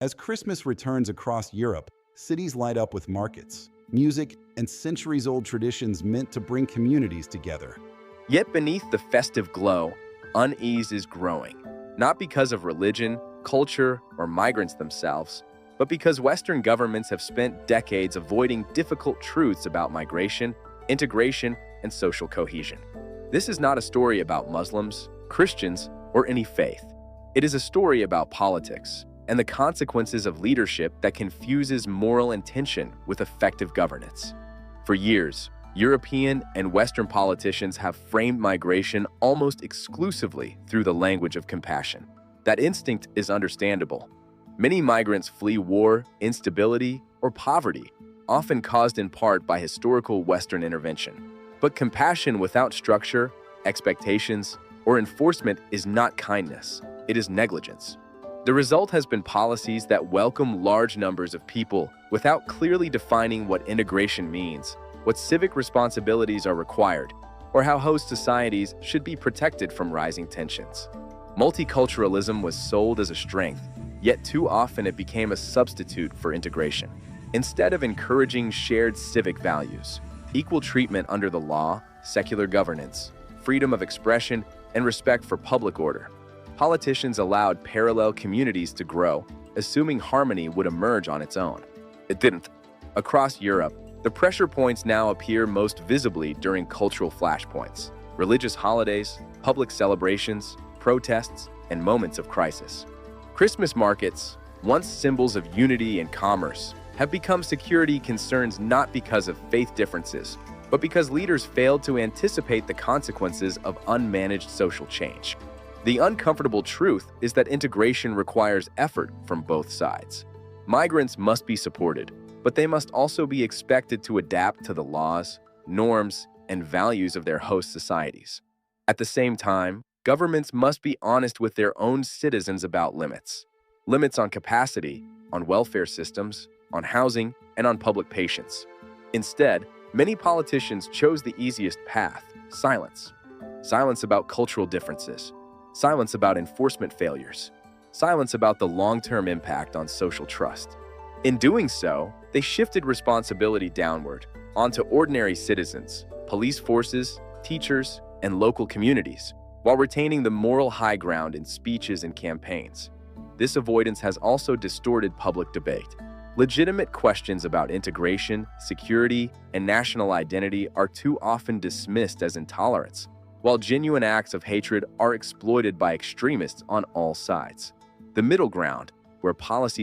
As Christmas returns across Europe, cities light up with markets, music, and centuries-old traditions meant to bring communities together. Yet beneath the festive glow, unease is growing, not because of religion, culture, or migrants themselves, but because Western governments have spent decades avoiding difficult truths about migration, integration, and social cohesion. This is not a story about Muslims, Christians, or any faith. It is a story about politics and the consequences of leadership that confuses moral intention with effective governance. For years, European and Western politicians have framed migration almost exclusively through the language of compassion. That instinct is understandable. Many migrants flee war, instability, or poverty, often caused in part by historical Western intervention. But compassion without structure, expectations, or enforcement is not kindness, it is negligence. The result has been policies that welcome large numbers of people without clearly defining what integration means, what civic responsibilities are required, or how host societies should be protected from rising tensions. Multiculturalism was sold as a strength, yet too often it became a substitute for integration. Instead of encouraging shared civic values, equal treatment under the law, secular governance, freedom of expression, and respect for public order, politicians allowed parallel communities to grow, assuming harmony would emerge on its own. It didn't. Across Europe, the pressure points now appear most visibly during cultural flashpoints, religious holidays, public celebrations, protests, and moments of crisis. Christmas markets, once symbols of unity and commerce, have become security concerns not because of faith differences, but because leaders failed to anticipate the consequences of unmanaged social change. The uncomfortable truth is that integration requires effort from both sides. Migrants must be supported, but they must also be expected to adapt to the laws, norms, and values of their host societies. At the same time, governments must be honest with their own citizens about limits. Limits on capacity, on welfare systems, on housing, and on public patience. Instead, many politicians chose the easiest path: silence. Silence about cultural differences. Silence about enforcement failures. Silence about the long-term impact on social trust. In doing so, they shifted responsibility downward, onto ordinary citizens, police forces, teachers, and local communities, while retaining the moral high ground in speeches and campaigns. This avoidance has also distorted public debate. Legitimate questions about integration, security, and national identity are too often dismissed as intolerance, while genuine acts of hatred are exploited by extremists on all sides. The middle ground, where policy